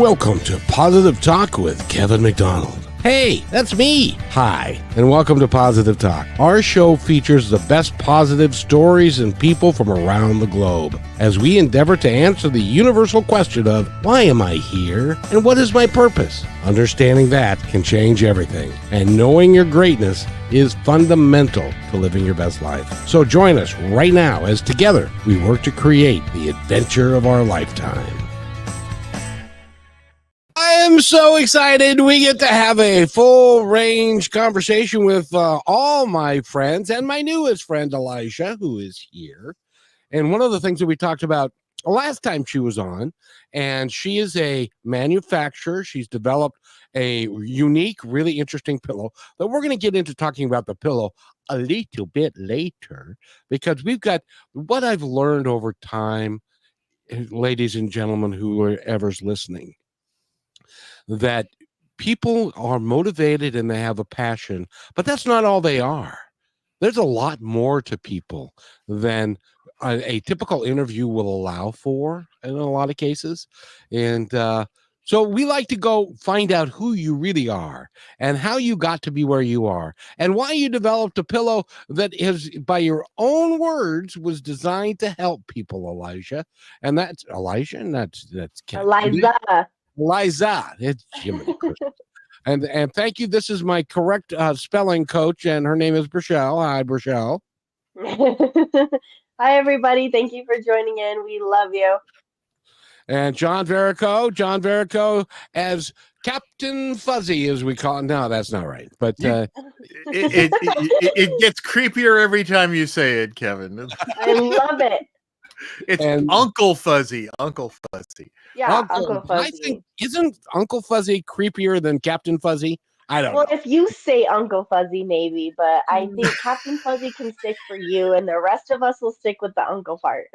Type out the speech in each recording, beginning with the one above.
Welcome to Positive Talk with Kevin McDonald. Hey, that's me. Hi, and welcome to Positive Talk. Our show features the best positive stories and people from around the globe as we endeavor to answer the universal question of why am I here and what is my purpose? Understanding that can change everything, and knowing your greatness is fundamental to living your best life. So join us right now as together we work to create the adventure of our lifetime. I am so excited. We get to have a full range conversation with all my friends and my newest friend, Alizah, who is here. And one of the things that we talked about last time she was on, and she is a manufacturer. She's developed a unique, really interesting pillow that we're going to get into talking about the pillow a little bit later, because we've got what I've learned over time, ladies and gentlemen, whoever's listening, that people are motivated and they have a passion, but that's not all they are. There's a lot more to people than a typical interview will allow for in a lot of cases. And so we like to go find out who you really are and how you got to be where you are and why you developed a pillow that is, by your own words, was designed to help people, Alizah. And that's Elijah, and that's Alizah. Alizah. It's Jiminy Christmas. And thank you. This is my correct spelling coach, and her name is Brachelle. Hi, Brachelle. Hi, everybody. Thank you for joining in. We love you. And John Verico as Captain Fuzzy, as we call him. No, that's not right. But it gets creepier every time you say it, Kevin. I love it. It's Uncle Fuzzy. Uncle Fuzzy. Yeah, Uncle Fuzzy. I think, isn't Uncle Fuzzy creepier than Captain Fuzzy? I don't know. Well, if you say Uncle Fuzzy, maybe, but I think Captain Fuzzy can stick for you, and the rest of us will stick with the Uncle part.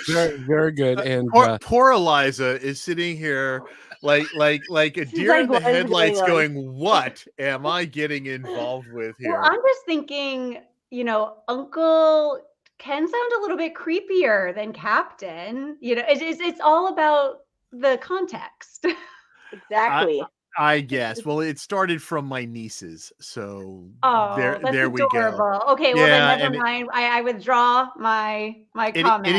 Very, very good. And poor Alizah is sitting here like a deer in the headlights going, what am I getting involved with here? Well, I'm just thinking, Uncle can sound a little bit creepier than Captain. It's all about the context. Exactly. I guess. Well, it started from my nieces, so there adorable. We go. Okay, well then never mind. I withdraw my comment. It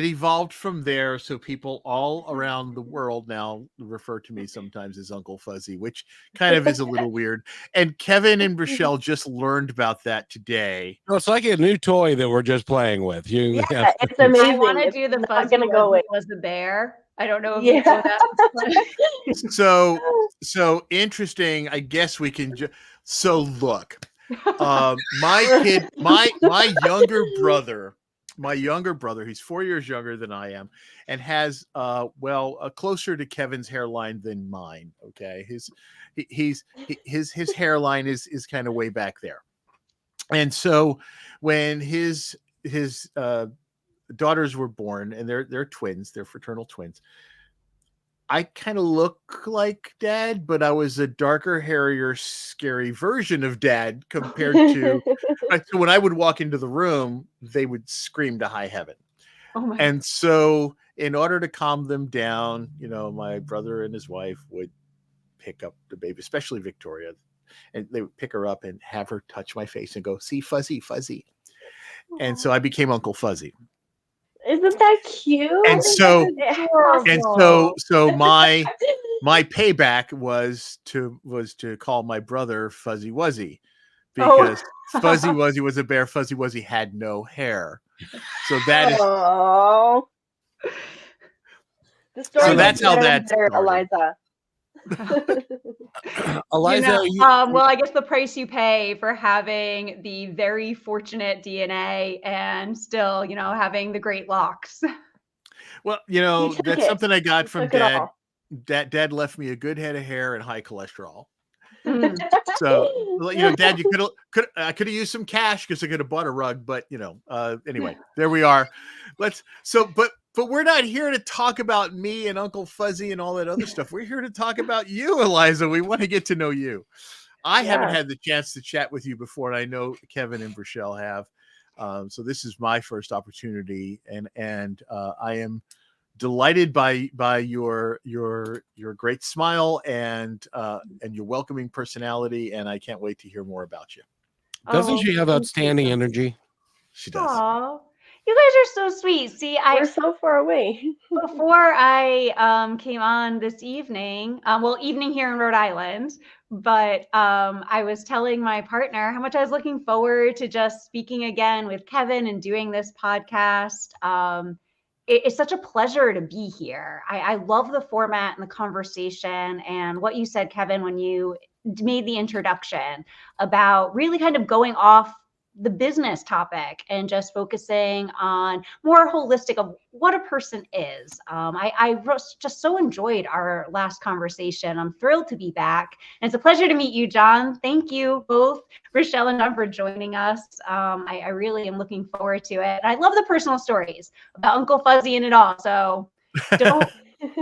evolved from there, so people all around the world now refer to me sometimes as Uncle Fuzzy, which kind of is a little weird. And Kevin and Brachelle just learned about that today. Oh, it's like a new toy that we're just playing with. It's amazing. I want to do the Fuzzy was the bear. I don't know if you know that. So interesting. I guess we can so look. My younger brother, he's 4 years younger than I am, and has closer to Kevin's hairline than mine. Okay, his hairline is kind of way back there. And so when his daughters were born, and they're twins, they're fraternal twins, I kind of look like Dad, but I was a darker, hairier, scary version of Dad compared to so when I would walk into the room, they would scream to high heaven. And so in order to calm them down, my brother and his wife would pick up the baby, especially Victoria, and they would pick her up and have her touch my face and go, see, Fuzzy, Fuzzy. And so I became Uncle Fuzzy. Isn't that cute? And so my payback was to call my brother Fuzzy Wuzzy, because Fuzzy Wuzzy was a bear. Fuzzy Wuzzy had no hair. So that is. The story so that's how that started. Alizah. Alizah, well, I guess the price you pay for having the very fortunate DNA and still, having the great locks. Well, that's something I got from Dad. Dad left me a good head of hair and high cholesterol. So, Dad, I could have used some cash because I could have bought a rug, but anyway, there we are. But we're not here to talk about me and Uncle Fuzzy and all that other stuff. We're here to talk about you, Alizah. We want to get to know you. I haven't had the chance to chat with you before, and I know Kevin and Brachelle have. So this is my first opportunity, and I am delighted by your great smile and your welcoming personality, and I can't wait to hear more about you. Doesn't Oh, she have thank you outstanding so much. energy? She does. Aw, you guys are so sweet. See, We're so far away. before I came on this evening, well, evening here in Rhode Island, but I was telling my partner how much I was looking forward to just speaking again with Kevin and doing this podcast. It's such a pleasure to be here. I love the format and the conversation and what you said, Kevin, when you made the introduction about really kind of going off the business topic and just focusing on more holistic of what a person is. I just so enjoyed our last conversation. I'm thrilled to be back. And it's a pleasure to meet you, John. Thank you both, Rochelle and John, for joining us. I really am looking forward to it. And I love the personal stories about Uncle Fuzzy and it all. So don't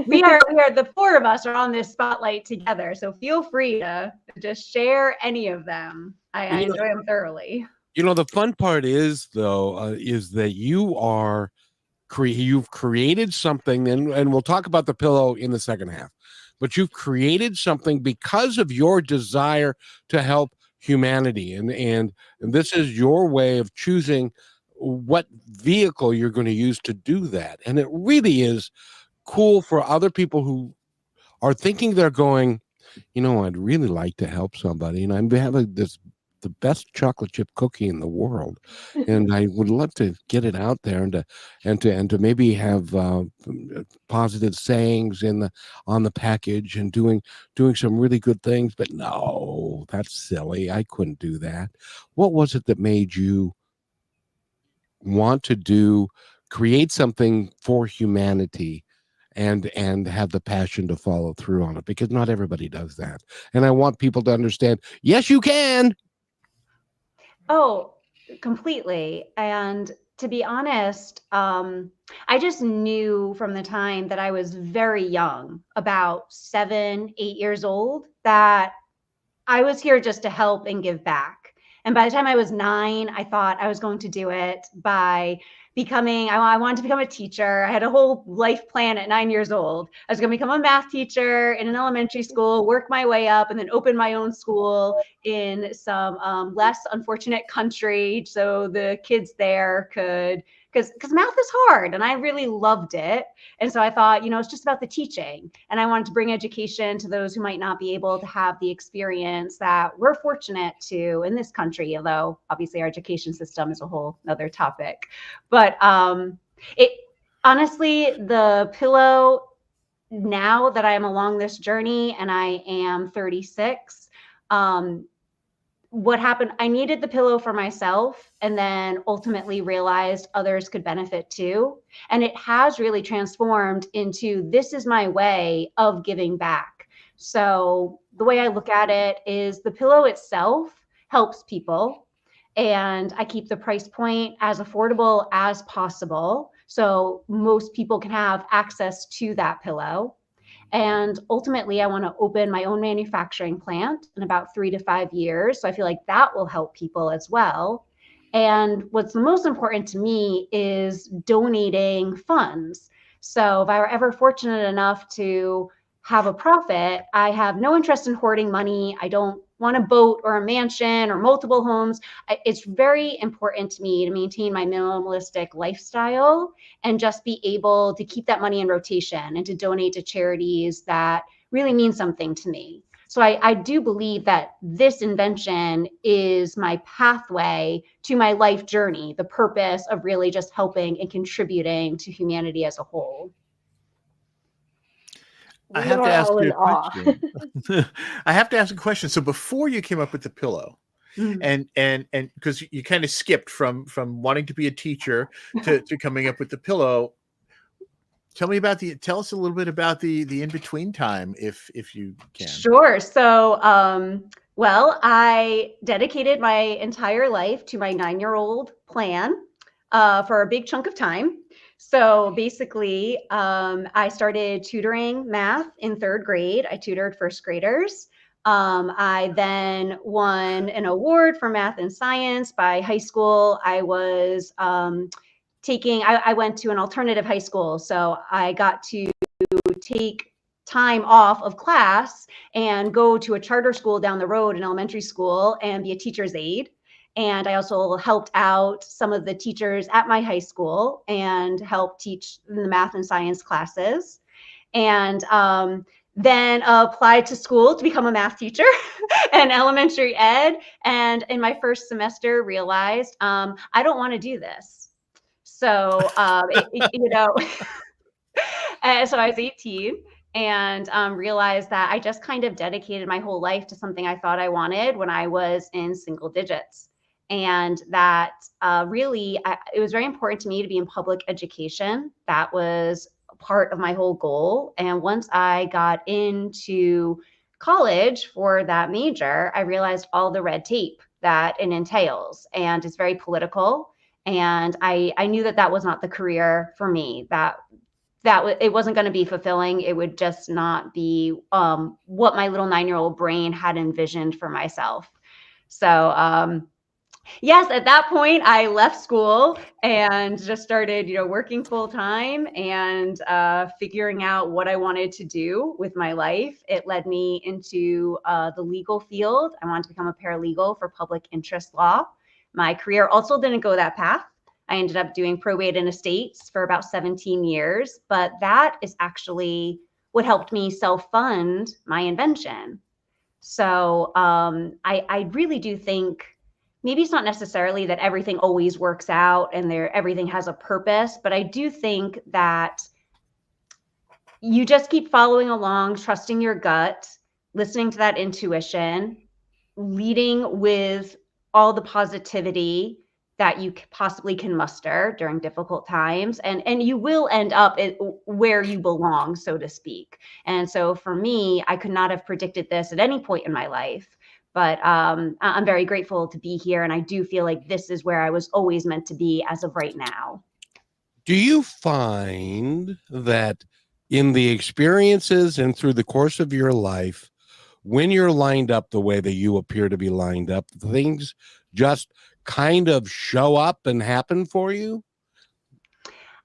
we are the four of us are on this spotlight together. So feel free to just share any of them. I enjoy them thoroughly. The fun part is, though, is that you've created something, and we'll talk about the pillow in the second half, but you've created something because of your desire to help humanity, and this is your way of choosing what vehicle you're going to use to do that. And it really is cool for other people who are thinking they're going, I'd really like to help somebody, and I'm having the best chocolate chip cookie in the world, and I would love to get it out there and to maybe have positive sayings on the package and doing some really good things. But no, that's silly. I couldn't do that. What was it that made you want to create something for humanity and have the passion to follow through on it? Because not everybody does that, and I want people to understand, yes, you can. Oh, completely. And to be honest, I just knew from the time that I was very young, about 7, 8 years old, that I was here just to help and give back. And by the time I was 9, I thought I was going to do it by I wanted to become a teacher. I had a whole life plan at 9 years old. I was going to become a math teacher in an elementary school, work my way up, and then open my own school in some less unfortunate country so the kids there could, because math is hard and I really loved it. And so I thought, it's just about the teaching. And I wanted to bring education to those who might not be able to have the experience that we're fortunate to in this country, although obviously our education system is a whole other topic. But it honestly, the pillow, now that I am along this journey and I am 36, what happened, I needed the pillow for myself and then ultimately realized others could benefit too. And it has really transformed into, this is my way of giving back. So the way I look at it is the pillow itself helps people, and I keep the price point as affordable as possible so most people can have access to that pillow. And ultimately, I want to open my own manufacturing plant in about 3 to 5 years. So I feel like that will help people as well. And what's the most important to me is donating funds. So if I were ever fortunate enough to have a profit, I have no interest in hoarding money. I don't want a boat or a mansion or multiple homes. It's very important to me to maintain my minimalistic lifestyle and just be able to keep that money in rotation and to donate to charities that really mean something to me. So I do believe that this invention is my pathway to my life journey, the purpose of really just helping and contributing to humanity as a whole. I We have to are ask all you in a awe. question. I have to ask a question. So before you came up with the pillow, and because you kind of skipped from wanting to be a teacher to coming up with the pillow, tell us a little bit about the in between time, if you can. Sure. So, well, I dedicated my entire life to my 9-year-old plan for a big chunk of time. So basically, I started tutoring math in 3rd grade. I tutored first graders. I then won an award for math and science. By high school, I was I went to an alternative high school, so I got to take time off of class and go to a charter school down the road, an elementary school, and be a teacher's aide. And I also helped out some of the teachers at my high school and helped teach the math and science classes. And then applied to school to become a math teacher and elementary ed. And in my first semester realized I don't want to do this. So, so I was 18 and realized that I just kind of dedicated my whole life to something I thought I wanted when I was in single digits. And that it was very important to me to be in public education. That was part of my whole goal. And once I got into college for that major, I realized all the red tape that it entails. And it's very political. And I knew that was not the career for me, it wasn't going to be fulfilling. It would just not be what my little 9-year-old brain had envisioned for myself. So yes, at that point, I left school and just started, working full time and figuring out what I wanted to do with my life. It led me into the legal field. I wanted to become a paralegal for public interest law. My career also didn't go that path. I ended up doing probate and estates for about 17 years, but that is actually what helped me self-fund my invention. So I really do think maybe it's not necessarily that everything always works out and everything has a purpose, but I do think that you just keep following along, trusting your gut, listening to that intuition, leading with all the positivity that you possibly can muster during difficult times, and you will end up where you belong, so to speak. And so for me, I could not have predicted this at any point in my life, but I'm very grateful to be here, and I do feel like this is where I was always meant to be as of right now. Do you find that in the experiences and through the course of your life, when you're lined up the way that you appear to be lined up, things just kind of show up and happen for you?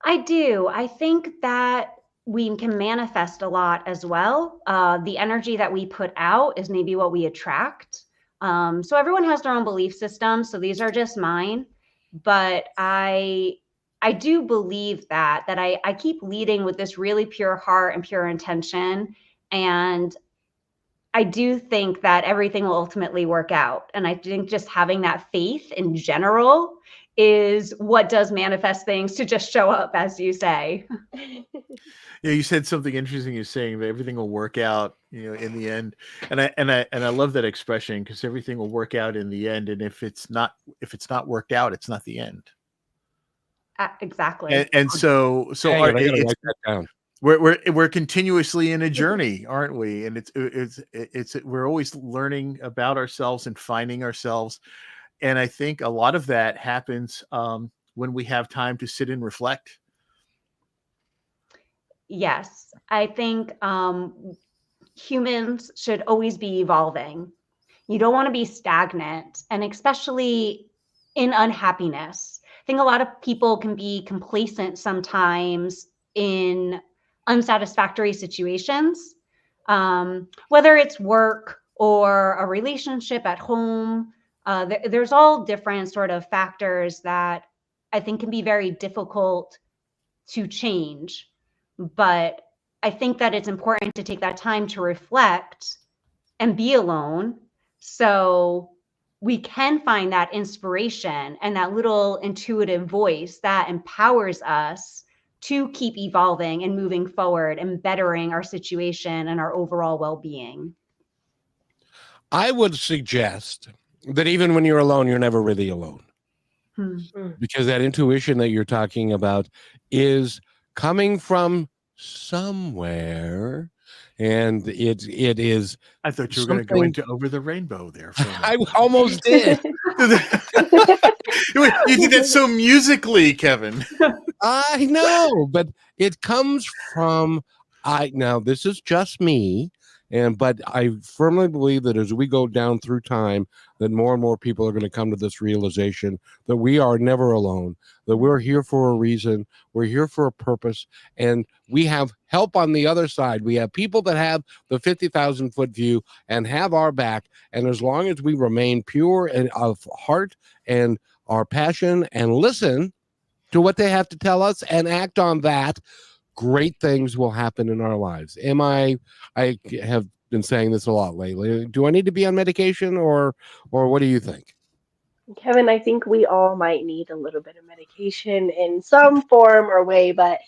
I do. I think that we can manifest a lot as well. The energy that we put out is maybe what we attract. So everyone has their own belief system. So these are just mine. But I do believe that I keep leading with this really pure heart and pure intention. And I do think that everything will ultimately work out. And I think just having that faith in general is what does manifest things to just show up, as you say. Yeah, you said something interesting. You're saying that everything will work out, in the end. And I love that expression, because everything will work out in the end. And if it's not worked out, it's not the end. Exactly. And so I gotta write that down. We're continuously in a journey, aren't we? And it's we're always learning about ourselves and finding ourselves. And I think a lot of that happens when we have time to sit and reflect. Yes, I think humans should always be evolving. You don't want to be stagnant, and especially in unhappiness. I think a lot of people can be complacent sometimes in unsatisfactory situations, whether it's work or a relationship at home. There's all different sort of factors that I think can be very difficult to change. But I think that it's important to take that time to reflect and be alone so we can find that inspiration and that little intuitive voice that empowers us to keep evolving and moving forward and bettering our situation and our overall well-being. I would suggest that even when you're alone, you're never really alone. Because that intuition that you're talking about is coming from somewhere, and it is. I thought you were going to go into Over the Rainbow there. I almost did. You did that so musically, Kevin. I know, but it comes from now this is just me, But I firmly believe that as we go down through time, that more and more people are going to come to this realization that we are never alone, that we're here for a reason, we're here for a purpose, and we have help on the other side. We have people that have the 50,000-foot view and have our back. And as long as we remain pure and of heart and our passion and listen to what they have to tell us and act on that, great things will happen in our lives. I have been saying this a lot lately. Do I need to be on medication, or what do you think? Kevin, I think we all might need a little bit of medication in some form or way, but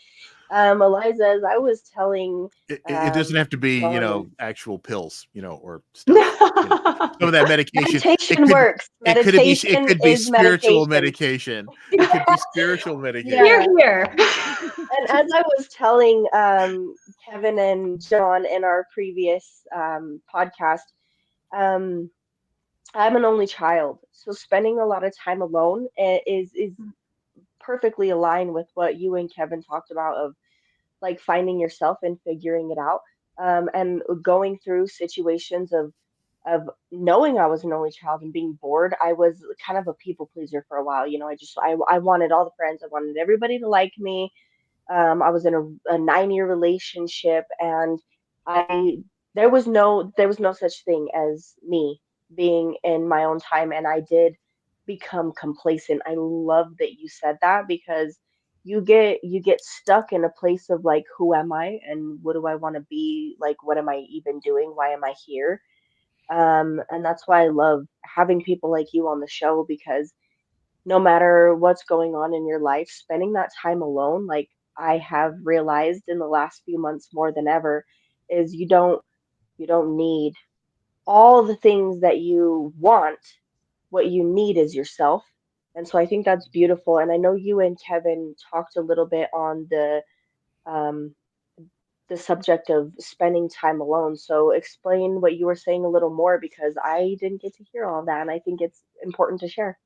Eliza, as I was telling It doesn't have to be, John and actual pills, or stuff. Some of that medication. meditation works. It Meditation could be is spiritual medication. medication. It could be spiritual medication. Yeah. Here. And as I was telling Kevin and John in our previous podcast, um, I'm an only child, so spending a lot of time alone is perfectly aligned with what you and Kevin talked about of like finding yourself and figuring it out, and going through situations of knowing I was an only child and being bored. I was kind of a people pleaser for a while. I wanted all the friends. I wanted everybody to like me. I was in a 9-year relationship, and I there was no such thing as me being in my own time, and I did become complacent. I love that you said that because you get stuck in a place of like, who am I and what do I want to be? Like, what am I even doing? Why am I here? And that's why I love having people like you on the show, because no matter what's going on in your life, spending that time alone, like I have realized in the last few months more than ever, is you don't need all the things that you want. What you need is yourself. And so I think that's beautiful. And I know you and Kevin talked a little bit on um, the subject of spending time alone. So explain what you were saying a little more, because I didn't get to hear all of that, and I think it's important to share.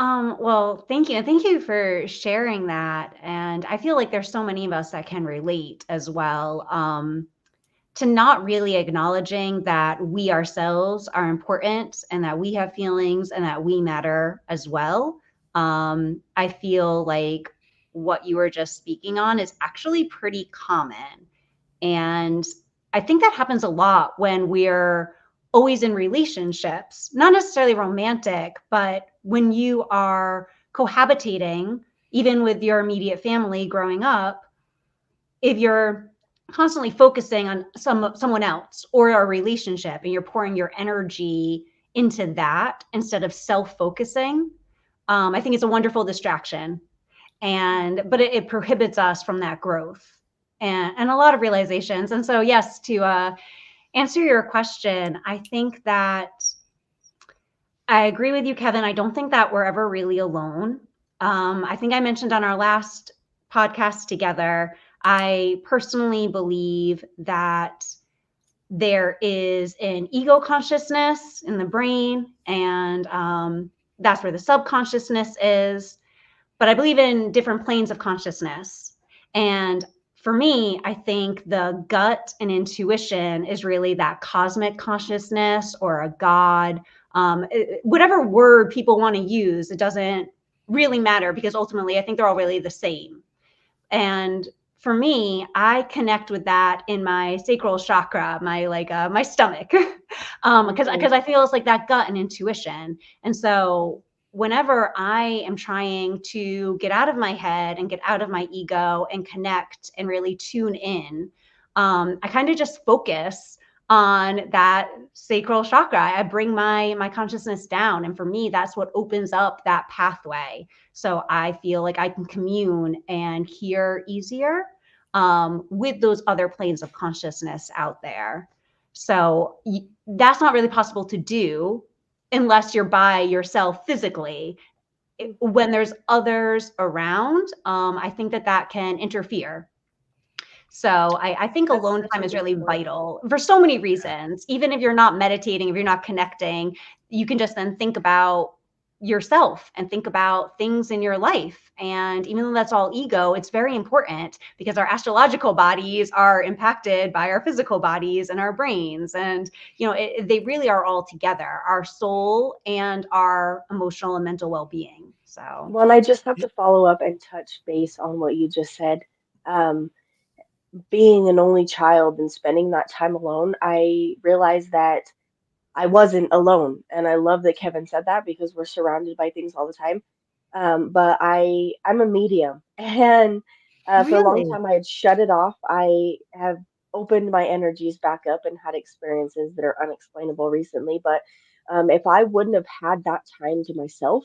Well, thank you. And thank you for sharing that. And I feel like there's so many of us that can relate as well. To not really acknowledging that we ourselves are important and that we have feelings and that we matter as well. I feel like what you were just speaking on is actually pretty common. And I think that happens a lot when we're always in relationships, not necessarily romantic, but when you are cohabitating, even with your immediate family growing up, if you're constantly focusing on someone else or a relationship and you're pouring your energy into that instead of self-focusing, I think it's a wonderful distraction. But it prohibits us from that growth and a lot of realizations. And so, yes, to answer your question, I think that I agree with you, Kevin. I don't think that we're ever really alone. I think I mentioned on our last podcast together, I personally believe that there is an ego consciousness in the brain, and that's where the subconsciousness is. But I believe in different planes of consciousness. And for me, I think the gut and intuition is really that cosmic consciousness or a God, whatever word people want to use, it doesn't really matter because ultimately I think they're all really the same. And for me, I connect with that in my sacral chakra, my stomach, because I feel it's like that gut and intuition. And so whenever I am trying to get out of my head and get out of my ego and connect and really tune in, I kind of just focus on that sacral chakra. I bring my consciousness down, and for me, that's what opens up that pathway. So I feel like I can commune and hear easier with those other planes of consciousness out there. So that's not really possible to do unless you're by yourself physically. When there's others around, I think that can interfere. So I think That's alone such a time is good really point. vital for so many reasons. Even if you're not meditating, if you're not connecting, you can just then think about yourself and think about things in your life. And even though that's all ego, it's very important because our astrological bodies are impacted by our physical bodies and our brains. And, they really are all together, our soul and our emotional and mental well-being. So, Well, and I just have to follow up and touch base on what you just said. Um, Being an only child and spending that time alone, I realized that I wasn't alone. And I love that Kevin said that because we're surrounded by things all the time. But I'm a medium, and for a long really, time I had shut it off. I have opened my energies back up and had experiences that are unexplainable recently. But if I wouldn't have had that time to myself,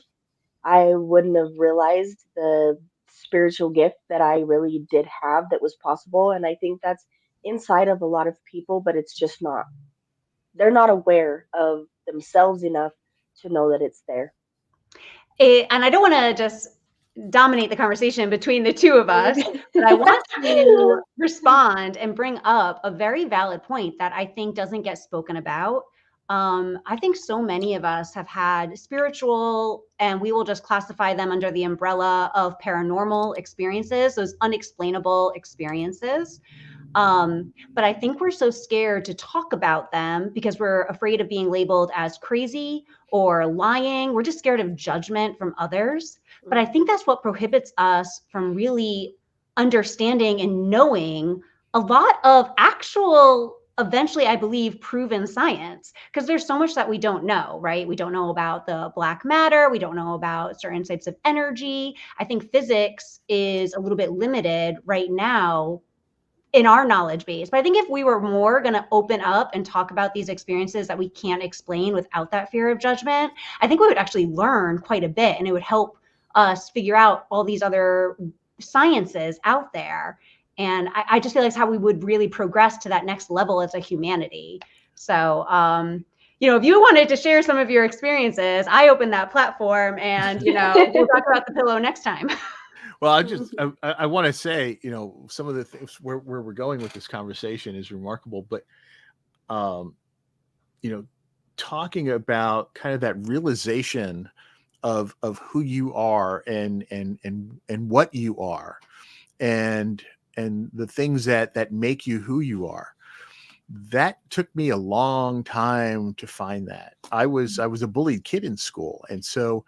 I wouldn't have realized the spiritual gift that I really did have that was possible. And I think that's inside of a lot of people, but it's just not. They're not aware of themselves enough to know that it's there. and I don't want to just dominate the conversation between the two of us, but I want to respond and bring up a very valid point that I think doesn't get spoken about. I think so many of us have had spiritual, and we will just classify them under the umbrella of paranormal experiences, those unexplainable experiences. But I think we're so scared to talk about them because we're afraid of being labeled as crazy or lying. We're just scared of judgment from others. But I think that's what prohibits us from really understanding and knowing a lot of actual, eventually, I believe, proven science, because there's so much that we don't know, right? We don't know about the black matter. We don't know about certain types of energy. I think physics is a little bit limited right now in our knowledge base. But I think if we were more going to open up and talk about these experiences that we can't explain without that fear of judgment, I think we would actually learn quite a bit, and it would help us figure out all these other sciences out there. And I just feel like it's how we would really progress to that next level as a humanity. So, if you wanted to share some of your experiences, I opened that platform, and, we'll talk about the pillow next time. Well, I want to say, some of the things where we're going with this conversation is remarkable, but, talking about kind of that realization of who you are and what you are and the things that make you who you are. That took me a long time to find that. I was a bullied kid in school. And so,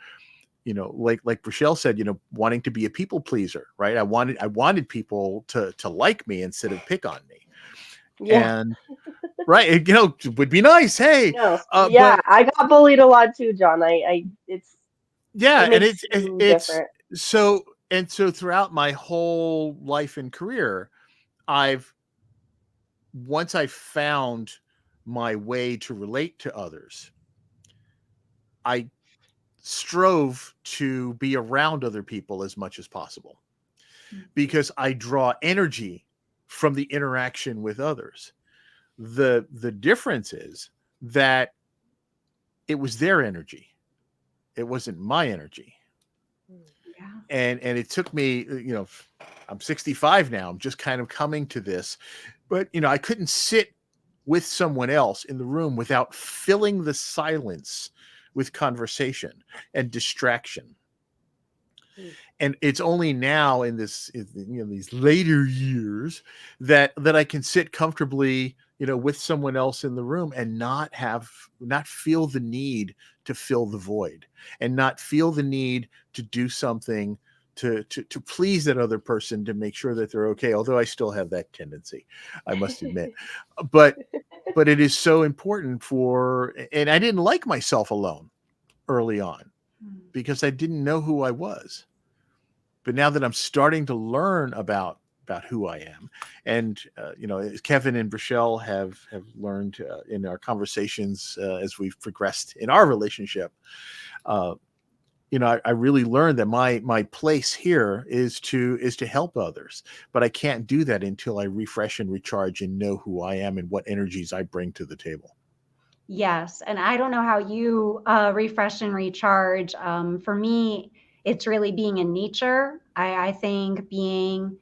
like Rochelle said, wanting to be a people pleaser, right? I wanted people to like me instead of pick on me. Yeah. And right, it would be nice. Hey, No. Yeah, but I got bullied a lot too, John. It yeah, and makes you it's different. so throughout my whole life and career, once I found my way to relate to others, I strove to be around other people as much as possible because I draw energy from the interaction with others. The difference is that it was their energy. It wasn't my energy. Yeah. And it took me, I'm 65 now. I'm just kind of coming to this, but I couldn't sit with someone else in the room without filling the silence with conversation and distraction. And it's only now in these later years that I can sit comfortably, with someone else in the room and not feel the need to fill the void and not feel the need to do something to please that other person to make sure that they're okay. Although I still have that tendency, I must admit, but it is so important and I didn't like myself alone early on because I didn't know who I was. But now that I'm starting to learn about who I am, and Kevin and Rochelle have learned in our conversations as we've progressed in our relationship, I really learned that my place here is to help others, but I can't do that until I refresh and recharge and know who I am and what energies I bring to the table. Yes. And I don't know how you refresh and recharge. For me, it's really being in nature. I think being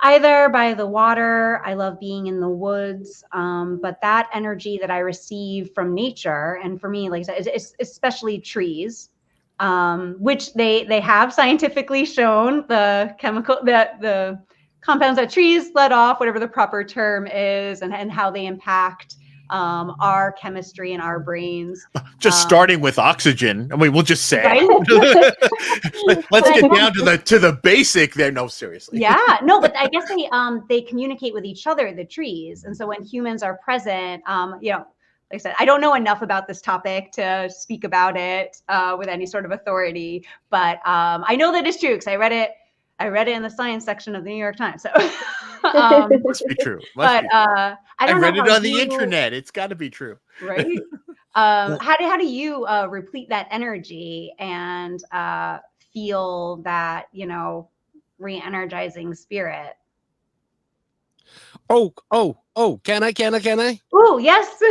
either by the water, I love being in the woods, but that energy that I receive from nature, and for me, like I said, it's especially trees, which they have scientifically shown the compounds that trees let off, whatever the proper term is, and how they impact our chemistry and our brains. Just starting with oxygen. I mean, we'll just say, right? let's get down to the basic there. No, seriously. Yeah, no, but I guess they communicate with each other, the trees. And so when humans are present, like I said, I don't know enough about this topic to speak about it with any sort of authority, but I know that it's true because I read it in the science section of the New York Times. So must be true. I read it on the internet. It's got to be true, right? How do you replete that energy and feel that re-energizing spirit? Oh, can I? Oh, yes.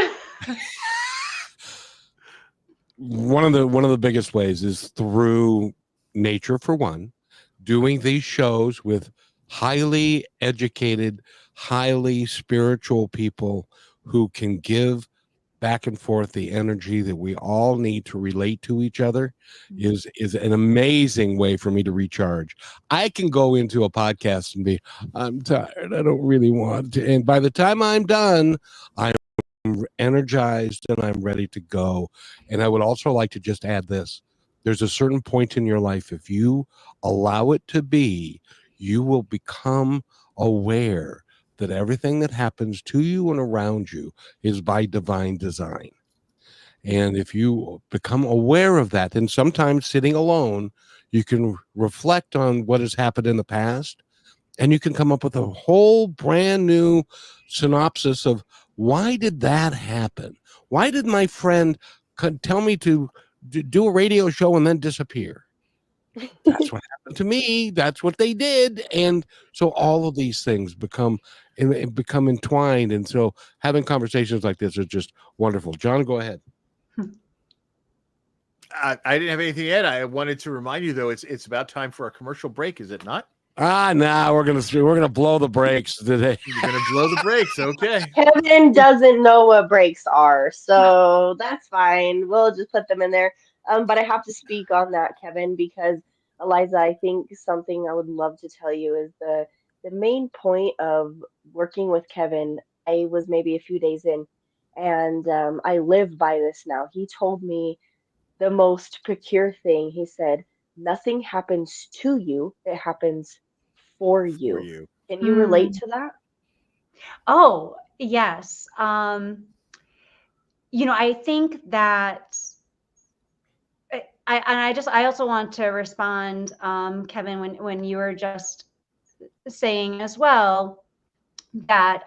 One of the biggest ways is through nature, for one, doing these shows with highly educated, highly spiritual people who can give back and forth the energy that we all need to relate to each other is an amazing way for me to recharge. I can go into a podcast and be, I'm tired, I don't really want to, and by the time I'm done, I'm energized and I'm ready to go. And I would also like to just add this: there's a certain point in your life, if you allow it to be, you will become aware that everything that happens to you and around you is by divine design. And if you become aware of that, then sometimes sitting alone, you can reflect on what has happened in the past, and you can come up with a whole brand new synopsis of, why did that happen? Why did my friend tell me to do a radio show and then disappear? That's what happened to me. That's what they did. And so all of these things become entwined. And so having conversations like this is just wonderful. John, go ahead. I didn't have anything yet. I wanted to remind you, though, it's about time for a commercial break, is it not? We're gonna blow the brakes today. You're gonna blow the brakes, okay? Kevin doesn't know what breaks are, so that's fine. We'll just put them in there. But I have to speak on that, Kevin, because Alizah, I think something I would love to tell you is the main point of working with Kevin. I was maybe a few days in, and I live by this now. He told me the most peculiar thing. He said, "Nothing happens to you; it happens for you." Can you relate to that? Oh, yes. I think that I also want to respond, Kevin, when you were just saying as well that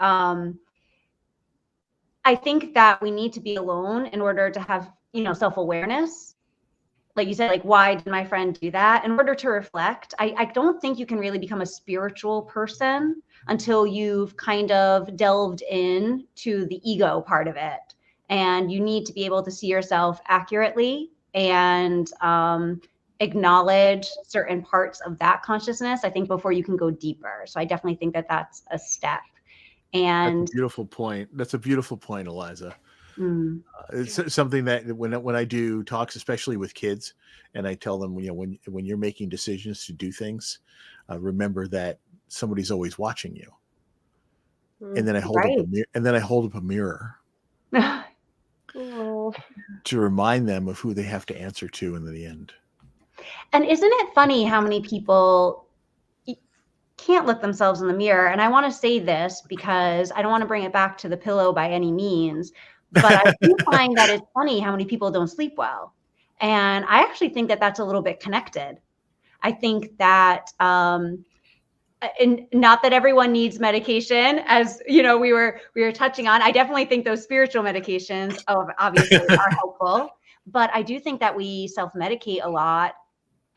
I think that we need to be alone in order to have, self-awareness. Like you said, like, why did my friend do that? In order to reflect, I don't think you can really become a spiritual person until you've kind of delved in to the ego part of it. And you need to be able to see yourself accurately and acknowledge certain parts of that consciousness, I think, before you can go deeper. So I definitely think that that's a step. And that's a beautiful point. That's a beautiful point, Alizah. It's something that when I do talks, especially with kids, and I tell them, when you're making decisions to do things, remember that somebody's always watching you. And then I hold up a mirror to remind them of who they have to answer to in the end. And isn't it funny how many people can't look themselves in the mirror? And I want to say this because I don't want to bring it back to the pillow by any means, but I do find that it's funny how many people don't sleep well. And I actually think that that's a little bit connected. I think that, and not that everyone needs medication, as we were touching on. I definitely think those spiritual medications obviously are helpful, but I do think that we self-medicate a lot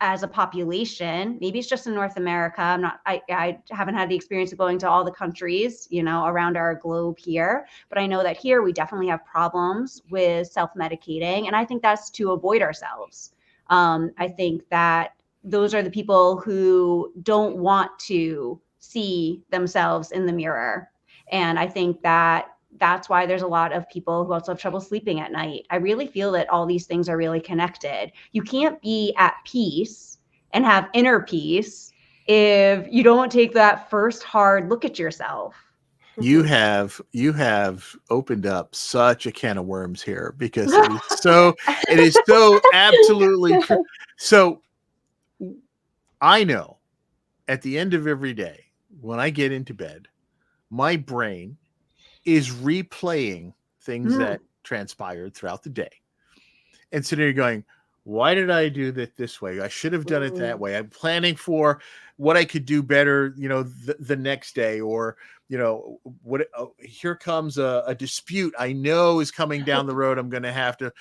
as a population. Maybe it's just in North America. I haven't had the experience of going to all the countries, around our globe here, but I know that here we definitely have problems with self-medicating. And I think that's to avoid ourselves. I think that those are the people who don't want to see themselves in the mirror. And I think that that's why there's a lot of people who also have trouble sleeping at night. I really feel that all these things are really connected. You can't be at peace and have inner peace if you don't take that first hard look at yourself. You have opened up such a can of worms here, because it is so absolutely true. So I know at the end of every day, when I get into bed, my brain is replaying things that transpired throughout the day, and sitting there going, why did I do that this way? I should have done it that way. I'm planning for what I could do better, the next day, or, here comes a dispute I know is coming down the road. I'm going to have to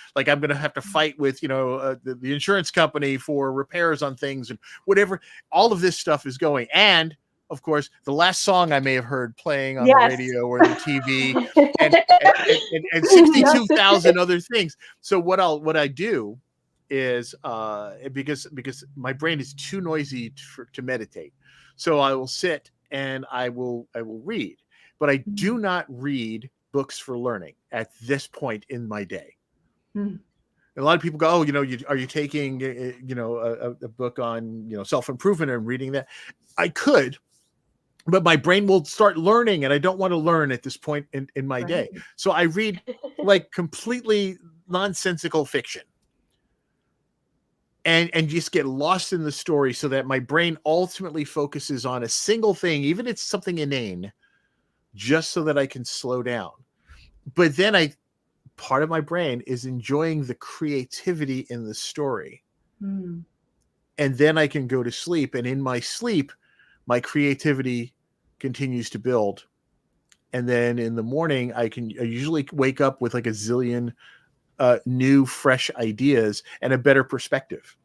fight with, the insurance company for repairs on things, and whatever. All of this stuff is going. And of course, the last song I may have heard playing on the radio or the TV, and 62,000 other things. So what I do is, because my brain is too noisy to meditate, so I will sit and I will read, but I do not read books for learning at this point in my day. A lot of people go, oh, are you taking a book on self-improvement and reading that? I could, but my brain will start learning, and I don't want to learn at this point in my day. So I read like completely nonsensical fiction, and just get lost in the story, so that my brain ultimately focuses on a single thing, even if it's something inane, just so that I can slow down. But then part of my brain is enjoying the creativity in the story. And then I can go to sleep, and in my sleep, my creativity continues to build. And then in the morning, I usually wake up with like a zillion new, fresh ideas and a better perspective.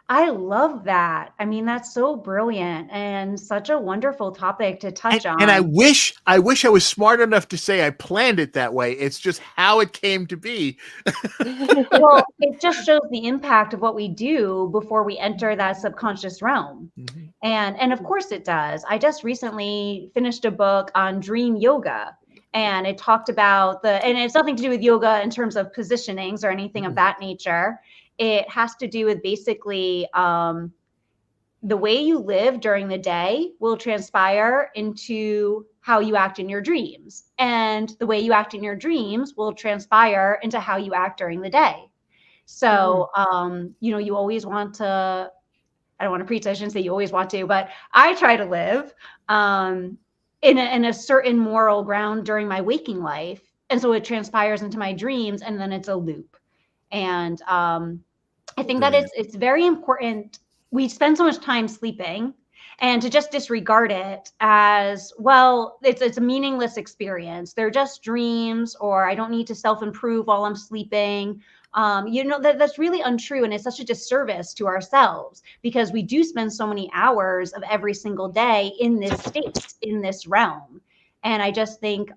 I love that. I mean, that's so brilliant and such a wonderful topic to touch on. And I wish I was smart enough to say I planned it that way. It's just how it came to be. Well, it just shows the impact of what we do before we enter that subconscious realm. And of course it does. I just recently finished a book on dream yoga, and it talked about and it's nothing to do with yoga in terms of positionings or anything of that nature. It has to do with basically the way you live during the day will transpire into how you act in your dreams. And the way you act in your dreams will transpire into how you act during the day. So, you always want to, I don't want to preach, I shouldn't say you always want to, but I try to live in a certain moral ground during my waking life. And so it transpires into my dreams, and then it's a loop. And I think that it's very important. We spend so much time sleeping, and to just disregard it as, well, it's a meaningless experience. They're just dreams, or I don't need to self-improve while I'm sleeping. That's really untrue. And it's such a disservice to ourselves, because we do spend so many hours of every single day in this state, in this realm. And I just think,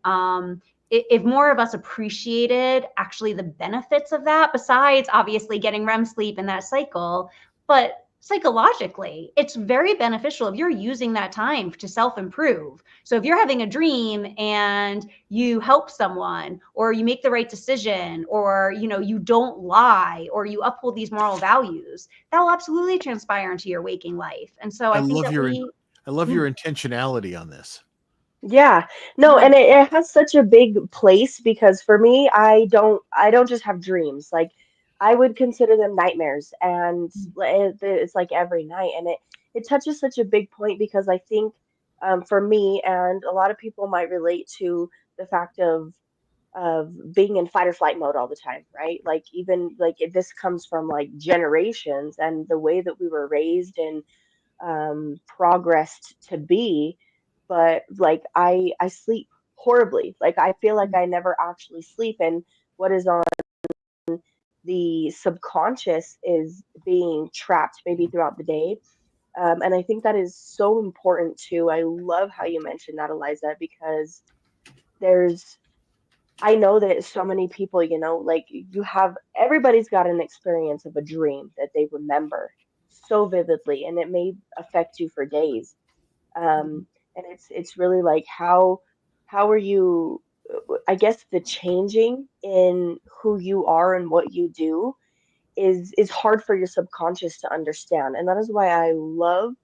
if more of us appreciated actually the benefits of that, besides obviously getting REM sleep in that cycle, but psychologically, it's very beneficial if you're using that time to self-improve. So if you're having a dream and you help someone, or you make the right decision, or you don't lie, or you uphold these moral values, that will absolutely transpire into your waking life. And so I think that I love your intentionality on this. Yeah, no, and it has such a big place, because for me, I don't just have dreams. Like, I would consider them nightmares, and it's like every night, and it touches such a big point, because I think, for me, and a lot of people might relate to the fact of being in fight or flight mode all the time, right? Like, even like this comes from like generations, and the way that we were raised and progressed to be. But like, I sleep horribly. Like, I feel like I never actually sleep, and what is on the subconscious is being trapped maybe throughout the day. And I think that is so important too. I love how you mentioned that, Eliza, because there's I know that so many people, like, everybody's got an experience of a dream that they remember so vividly, and it may affect you for days. And it's really like, how are you I guess the changing in who you are and what you do is hard for your subconscious to understand, and that is why I want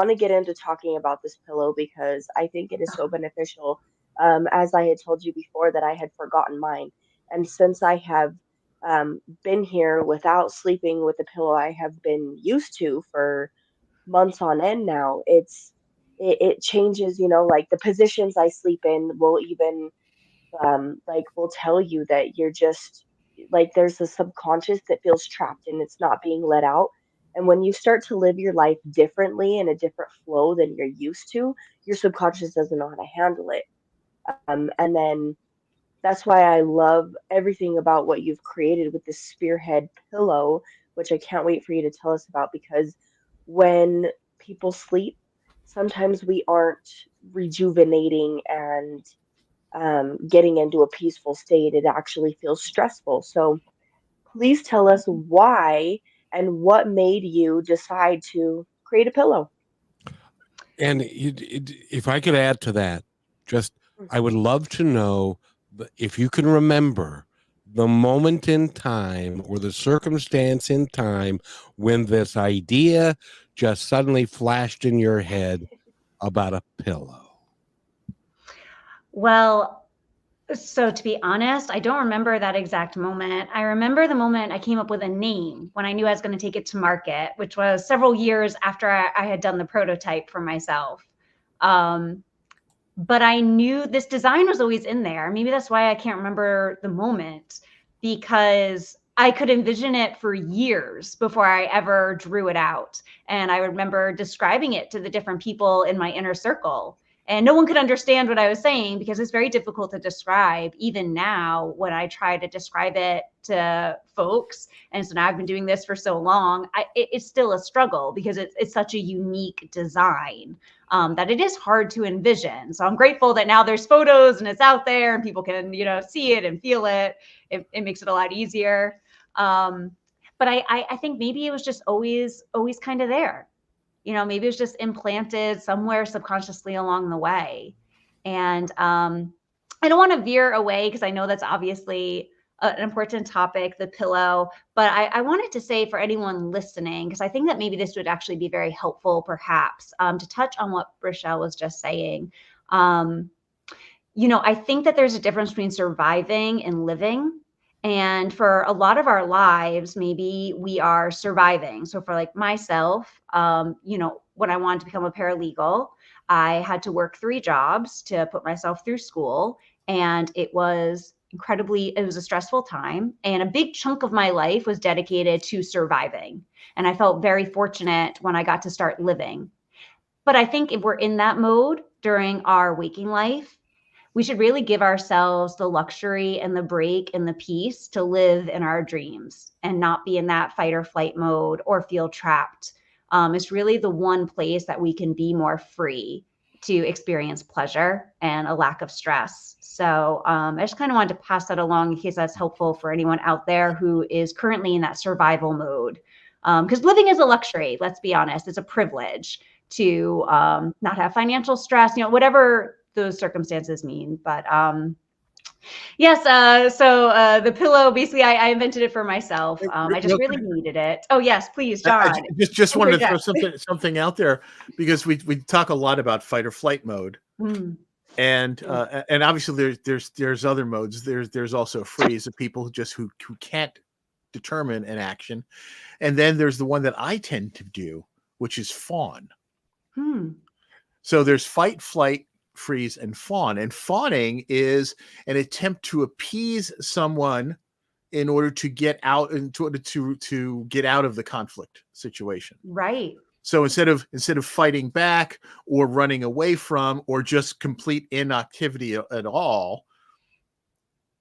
to get into talking about this pillow because I think it is so beneficial. As I had told you before, that I had forgotten mine, and since I have been here without sleeping with the pillow I have been used to for months on end now, it changes. Like the positions I sleep in will even like will tell you that you're just like there's a subconscious that feels trapped and it's not being let out. And when you start to live your life differently in a different flow than you're used to, your subconscious doesn't know how to handle it. And then that's why I love everything about what you've created with this spearhead pillow, which I can't wait for you to tell us about because when people sleep, sometimes we aren't rejuvenating and getting into a peaceful state. It actually feels stressful. So please tell us why and what made you decide to create a pillow. And if I could add to that, just I would love to know if you can remember the moment in time or the circumstance in time when this idea just suddenly flashed in your head about a pillow. Well, so to be honest, I don't remember that exact moment. I remember the moment I came up with a name when I knew I was going to take it to market, which was several years after I had done the prototype for myself. But I knew this design was always in there. Maybe that's why I can't remember the moment, because I could envision it for years before I ever drew it out. And I remember describing it to the different people in my inner circle. And no one could understand what I was saying because it's very difficult to describe. Even now, when I try to describe it to folks, and so now I've been doing this for so long, it's still a struggle because it's such a unique design. That it is hard to envision. So I'm grateful that now there's photos and it's out there and people can, see it and feel it. It makes it a lot easier. But I think maybe it was just always kind of there. Maybe it was just implanted somewhere subconsciously along the way. And I don't want to veer away because I know that's obviously an important topic, the pillow. But I wanted to say for anyone listening, because I think that maybe this would actually be very helpful, perhaps, to touch on what Rochelle was just saying. I think that there's a difference between surviving and living. And for a lot of our lives, maybe we are surviving. So for like myself, when I wanted to become a paralegal, I had to work 3 jobs to put myself through school. And it was a stressful time. And a big chunk of my life was dedicated to surviving. And I felt very fortunate when I got to start living. But I think if we're in that mode during our waking life, we should really give ourselves the luxury and the break and the peace to live in our dreams and not be in that fight or flight mode or feel trapped. It's really the one place that we can be more free to experience pleasure and a lack of stress. So I just kind of wanted to pass that along in case that's helpful for anyone out there who is currently in that survival mode. Because living is a luxury, let's be honest. It's a privilege to not have financial stress, whatever those circumstances mean. But yes, so the pillow, basically I invented it for myself. I just really needed it. Oh yes, please, John. I just wanted to throw something out there because we talk a lot about fight or flight mode. And obviously there's other modes. There's also freeze of people who can't determine an action. And then there's the one that I tend to do, which is fawn. So there's fight, flight, freeze, and fawn. And fawning is an attempt to appease someone in order to get out to get out of the conflict situation. Right. So instead of fighting back or running away from or just complete inactivity at all,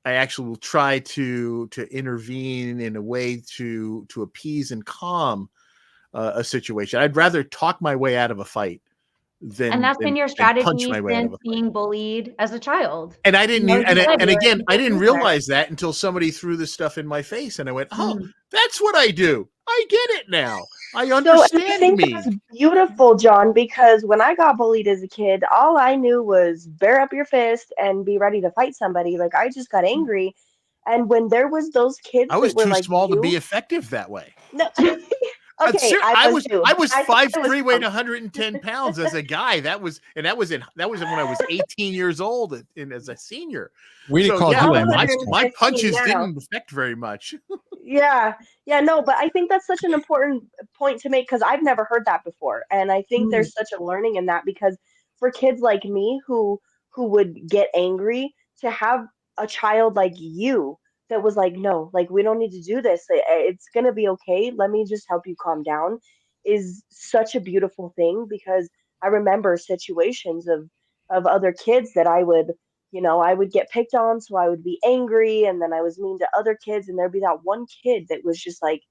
I actually will try to intervene in a way to appease and calm a situation. I'd rather talk my way out of a fight and that's been your strategy since being bullied as a child. And I didn't, and again, I didn't realize that until somebody threw this stuff in my face, and I went, "Oh, that's what I do. I get it now." I So, and I understand think me. that's beautiful, John, because when I got bullied as a kid, all I knew was bear up your fist and be ready to fight somebody. Like I just got angry. And when there was those kids I was that were too like small to be you, effective that way. no, okay, I was too. I was I thought I was 5'3", weighed strong. 110 pounds as a guy. That was when I was 18 years old and as a senior. We So called yeah, you I'm a my 115 punches now. didn't affect very much. Yeah, yeah, no, but I think that's such an important point to make because I've never heard that before, and I think Mm. there's such a learning in that because for kids like me who would get angry to have a child like you that was like, no, like we don't need to do this. It's gonna be okay. Let me just help you calm down is such a beautiful thing because I remember situations of other kids that I would I would get picked on, so I would be angry, and then I was mean to other kids, and there'd be that one kid that was just like,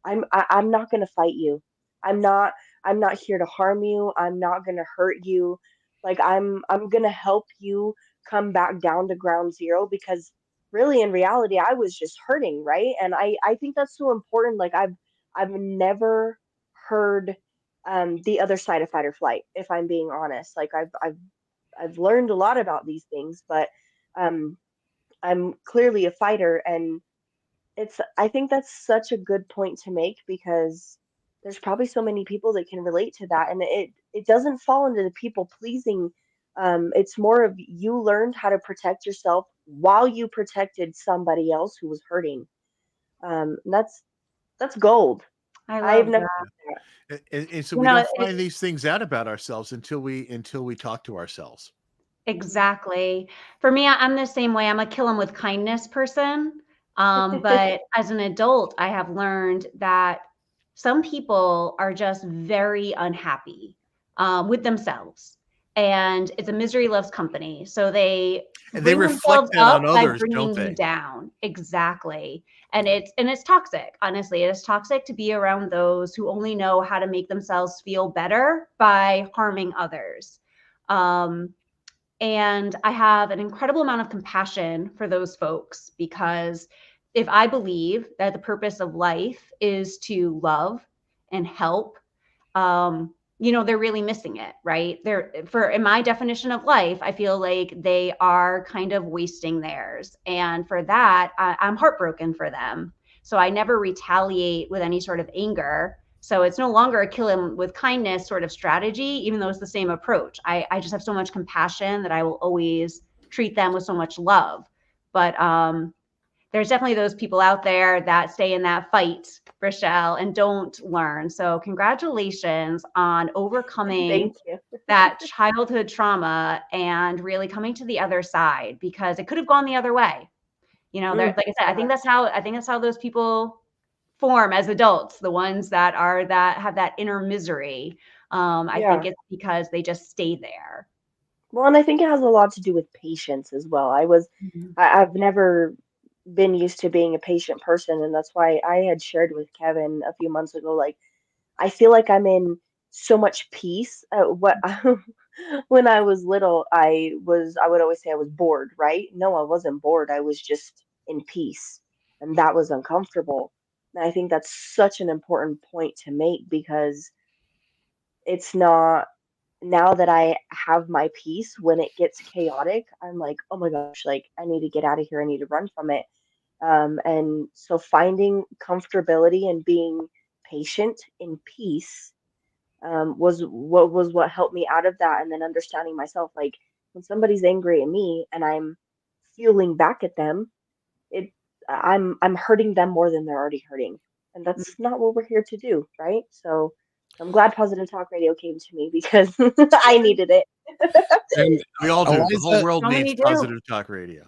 I'm not gonna fight you. I'm not I'm not here to harm you. I'm not gonna hurt you. Like I'm gonna help you come back down to ground zero because really in reality I was just hurting, right? And I think that's so important. Like I've never heard the other side of fight or flight, if I'm being honest. Like I've learned a lot about these things, but um, I'm clearly a fighter, and I think that's such a good point to make because there's probably so many people that can relate to that, and it doesn't fall into the people pleasing. It's more of you learned how to protect yourself while you protected somebody else who was hurting. And that's gold. I I've love never that. heard that. And so You we know, don't find these things out about ourselves until we talk to ourselves. exactly. For me, I'm the same way. I'm a kill 'em with kindness person. But as an adult, I have learned that some people are just very unhappy with themselves. And it's a misery loves company. So they And they bring reflect themselves that up on by others, don't bringing you they? down. Exactly. And it's toxic. Honestly, it is toxic to be around those who only know how to make themselves feel better by harming others. Um, and I have an incredible amount of compassion for those folks because if I believe that the purpose of life is to love and help, they're really missing it, right? In my definition of life, I feel like they are kind of wasting theirs. And for that, I'm heartbroken for them. So I never retaliate with any sort of anger. So it's no longer a kill him with kindness sort of strategy, even though it's the same approach. I just have so much compassion that I will always treat them with so much love. But there's definitely those people out there that stay in that fight, Rochelle, and don't learn. So congratulations on overcoming Thank you. that childhood trauma and really coming to the other side because it could have gone the other way. Mm, Like I said, yeah, I think that's how those people form as adults, the ones that have that inner misery. I think yeah. it's because they just stay there. Well, and I think it has a lot to do with patience as well. Mhm. I've never been used to being a patient person, and that's why I had shared with Kevin a few months ago, like, I feel like I'm in so much peace. What when I was little, I would always say I was bored, right? No, I wasn't bored. I was just in peace, and that was uncomfortable. And I think that's such an important point to make because it's not now that I have my peace, when it gets chaotic, I'm like, oh my gosh, like I need to get out of here. I need to run from it. And so finding comfortability and being patient in peace was what helped me out of that. And then understanding myself, like when somebody's angry at me and I'm fueling back at them, it I'm hurting them more than they're already hurting. And that's not what we're here to do, right? So I'm glad Positive Talk Radio came to me because I needed it. And We all do. The whole Eliza, world So needs many do. positive talk radio.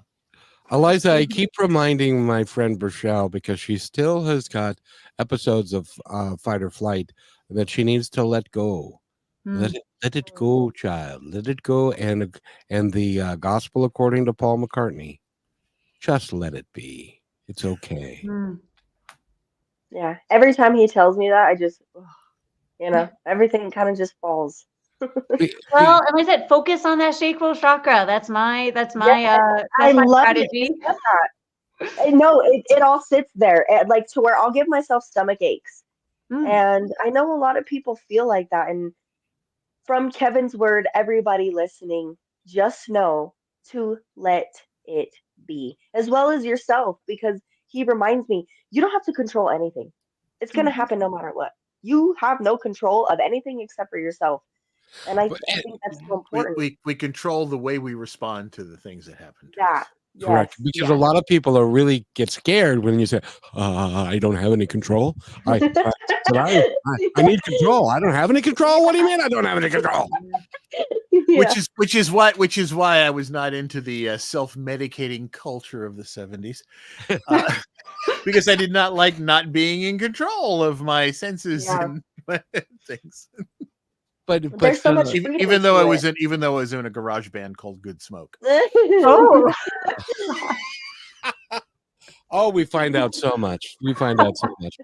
I keep reminding my friend Rochelle because she still has got episodes of fight or flight that she needs to let go. Mm. Let it go, child. Let it go. And the gospel according to Paul McCartney. Just let it be. It's okay. Mm. Yeah. Every time he tells me that, I just, everything kind of just falls. Be- Well, be- and like I said, focus on that sacral chakra. Yes, I That's my love that you strategy. said that. No, it all sits there, like to where I'll give myself stomach aches. And I know a lot of people feel like that. And from Kevin's word, everybody listening, just know to let it be, as well as yourself, because he reminds me, you don't have to control anything. It's going to happen no matter what. You have no control of anything except for yourself. And I think that's so important. We control the way we respond to the things that happen to That, us. Correct. yes. Because a lot of people are really get scared when you say, I don't have any control. I need control. I don't have any control. What do you mean I don't have any control? Yeah. Which is why I was not into the self-medicating culture of the 70s. Because I did not like not being in control of my senses and things. But there's so much freedom even though to I it. was in a garage band called Good Smoke. Oh, Oh, we find out so much. We find out so much.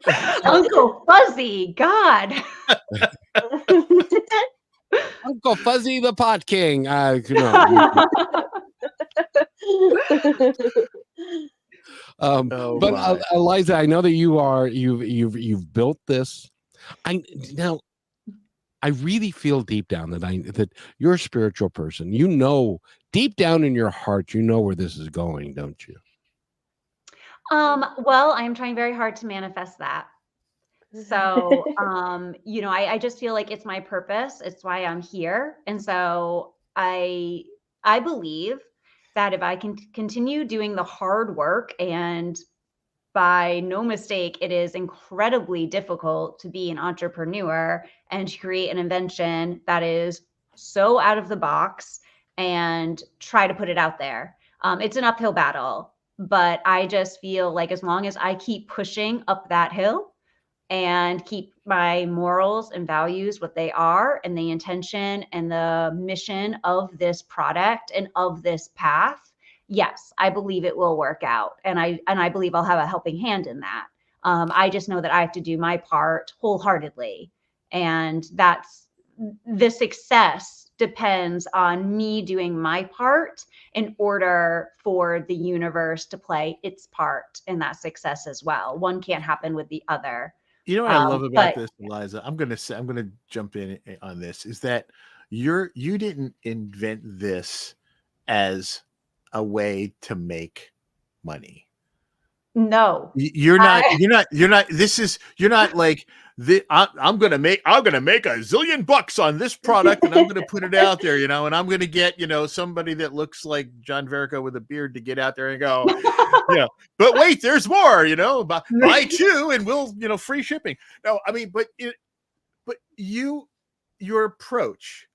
Uncle Fuzzy, God. Uncle Fuzzy the Pot King. But Alizah, I know that you've built this. I really feel deep down that you're a spiritual person. You know, deep down in your heart, you know where this is going, don't you? Well, I'm trying very hard to manifest that. So, I just feel like it's my purpose. It's why I'm here. And so I believe that if I can continue doing the hard work, and by no mistake, it is incredibly difficult to be an entrepreneur and to create an invention that is so out of the box and try to put it out there. It's an uphill battle, but I just feel like as long as I keep pushing up that hill and keep my morals and values what they are, and the intention and the mission of this product and of this path, yes, I believe it will work out. And I believe I'll have a helping hand in that. I just know that I have to do my part wholeheartedly. And that's the success depends on me doing my part in order for the universe to play its part in that success as well. One can't happen with the other. You know what I love about this, Alizah? I'm gonna jump in on this. Is that you didn't invent this as a way to make money. No, You're not like I'm gonna make a zillion bucks on this product and I'm gonna put it out there, and I'm gonna get somebody that looks like John Verico with a beard to get out there and go, but wait, there's more, buy two and we'll free shipping. No, I mean, but your approach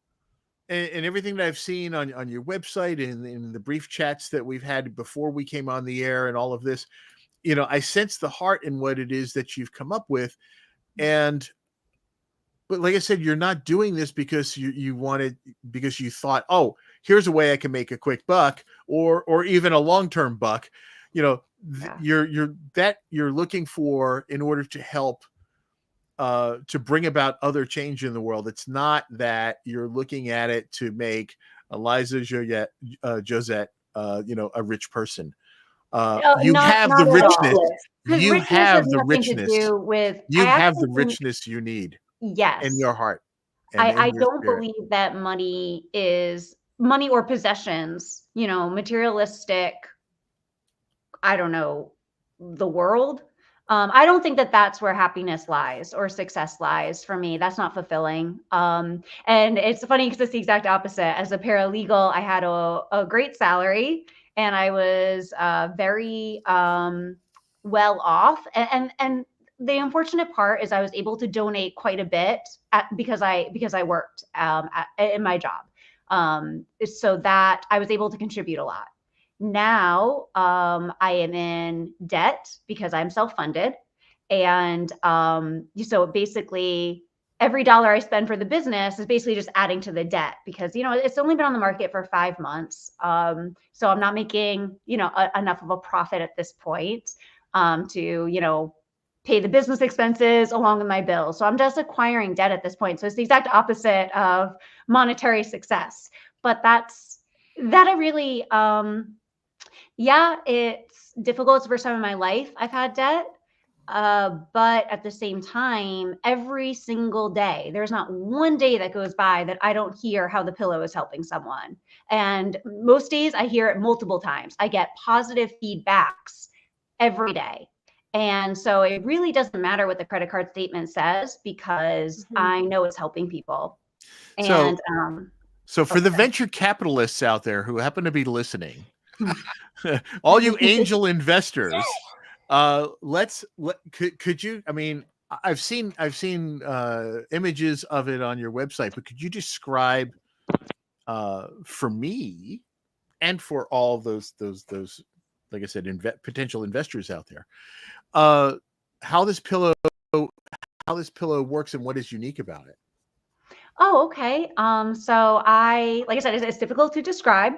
and everything that I've seen on your website and in the brief chats that we've had before we came on the air and all of this, I sense the heart in what it is that you've come up with. But like I said, you're not doing this because because you thought, oh, here's a way I can make a quick buck or even a long-term buck. You're looking for in order to help to bring about other change in the world. It's not that you're looking at it to make Alizah Josette a rich person. You have the richness. You have the richness. You have the richness you need. Yes. In your heart. I don't believe that money or possessions, materialistic, I don't know, the world. I don't think that that's where happiness lies or success lies for me. That's not fulfilling. And it's funny because it's the exact opposite. As a paralegal, I had a great salary and I was very well off. And the unfortunate part is I was able to donate quite a bit because I worked in my job. So that I was able to contribute a lot. Now I am in debt because I'm self-funded. And so basically every dollar I spend for the business is basically just adding to the debt because, it's only been on the market for 5 months. So I'm not making, enough of a profit at this point to, pay the business expenses along with my bills. So I'm just acquiring debt at this point. So it's the exact opposite of monetary success. But that I really, it's difficult. It's the first time in my life I've had debt. But at the same time, every single day, there's not one day that goes by that I don't hear how the pillow is helping someone. And most days I hear it multiple times. I get positive feedbacks every day. And so it really doesn't matter what the credit card statement says because I know it's helping people. And so for the okay. venture capitalists out there who happen to be listening, all you angel investors, could you, I mean, I've seen images of it on your website, but could you describe for me and for all those like I said, potential investors out there, how this pillow works and what is unique about it? Oh, okay. So like I said, it's difficult to describe,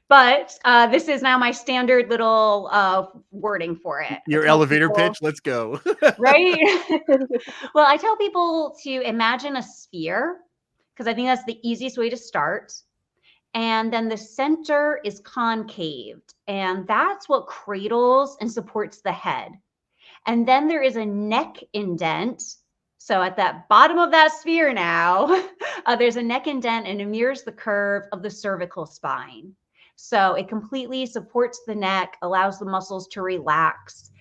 but this is now my standard little wording for it. Your elevator pitch, let's go. Right? Well, I tell people to imagine a sphere because I think that's the easiest way to start. And then the center is concaved, and that's what cradles and supports the head. And then there is a neck indent. So at that bottom of that sphere now, there's a neck indent and it mirrors the curve of the cervical spine. So it completely supports the neck, allows the muscles to relax.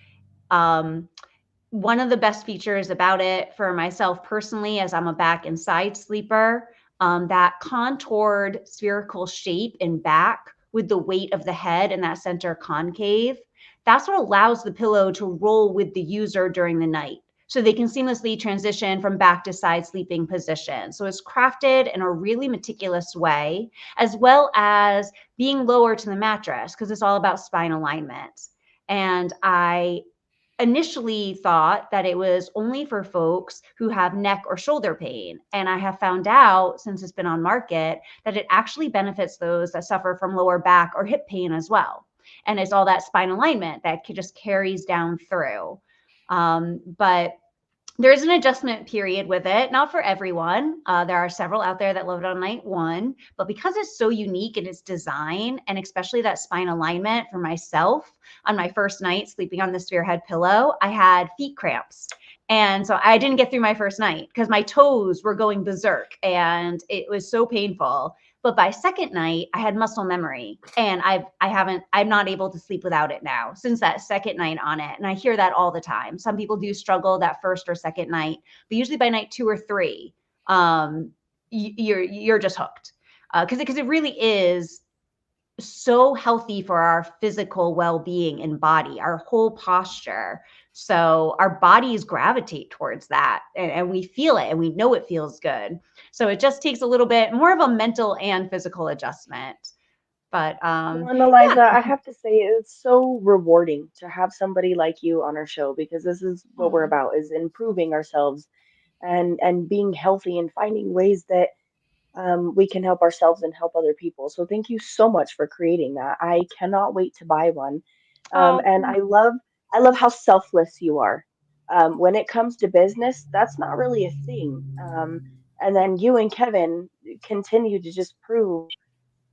One of the best features about it for myself personally, as I'm a back and side sleeper, that contoured spherical shape in back with the weight of the head and that center concave, that's what allows the pillow to roll with the user during the night. So they can seamlessly transition from back to side sleeping position. So it's crafted in a really meticulous way, as well as being lower to the mattress, because it's all about spine alignment. And I initially thought that it was only for folks who have neck or shoulder pain. And I have found out since it's been on market that it actually benefits those that suffer from lower back or hip pain as well. And it's all that spine alignment that just carries down through. But there's an adjustment period with it, not for everyone. There are several out there that love it on night one, but because it's so unique in its design, and especially that spine alignment for myself, on my first night sleeping on the Spherehead pillow, I had feet cramps. And so I didn't get through my first night because my toes were going berserk and it was so painful. But by second night, I had muscle memory, and I'm not able to sleep without it now since that second night on it. And I hear that all the time. Some people do struggle that first or second night, but usually by night 2 or 3, you're just hooked because it really is so healthy for our physical well-being and body, our whole posture. So our bodies gravitate towards that, and we feel it and we know it feels good. So it just takes a little bit more of a mental and physical adjustment. But Well, and Eliza, I have to say it's so rewarding to have somebody like you on our show because this is what we're about, is improving ourselves and being healthy and finding ways that we can help ourselves and help other people. So thank you so much for creating that. I cannot wait to buy one. And I love how selfless you are. When it comes to business, that's not really a thing. And then you and Kevin continue to just prove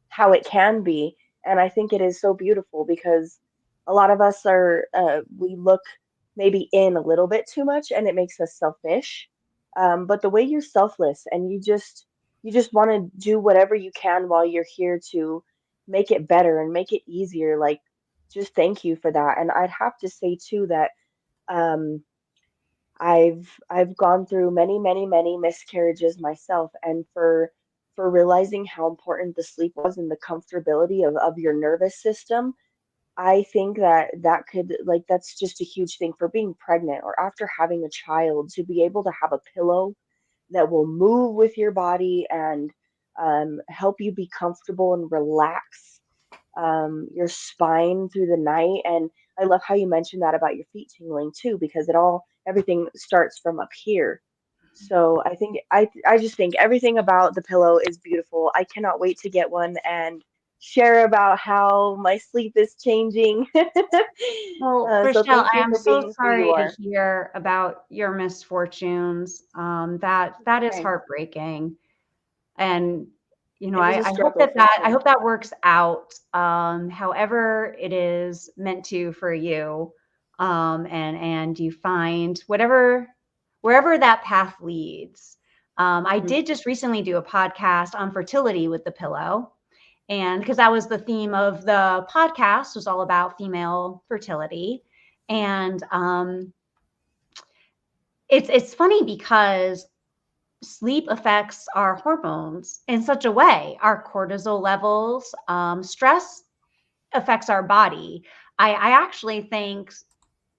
how it can be. And I think it is so beautiful because a lot of us are, we look maybe in a little bit too much and it makes us selfish. But the way you're selfless and you just want to do whatever you can while you're here to make it better and make it easier. Like, just thank you for that. And I'd have to say too that um, I've gone through many, many, many miscarriages myself, and for realizing how important the sleep was and the comfortability of your nervous system, I think that that could, like, that's just a huge thing for being pregnant or after having a child, to be able to have a pillow that will move with your body and help you be comfortable and relax your spine through the night. And I love how you mentioned that about your feet tingling too, because everything starts from up here. So I think I just think everything about the pillow is beautiful. I cannot wait to get one and share about how my sleep is changing. Well, So Rochelle, thank I you am for so being who you sorry to are. hear about your misfortunes. That is Okay. heartbreaking. And It was a I hope struggle for I sure. hope that works out, however it is meant to for you. and you find wherever that path leads. I did just recently do a podcast on fertility with the pillow. And because that was the theme of the podcast, was all about female fertility. And it's funny because sleep affects our hormones in such a way, our cortisol levels, stress affects our body. I actually think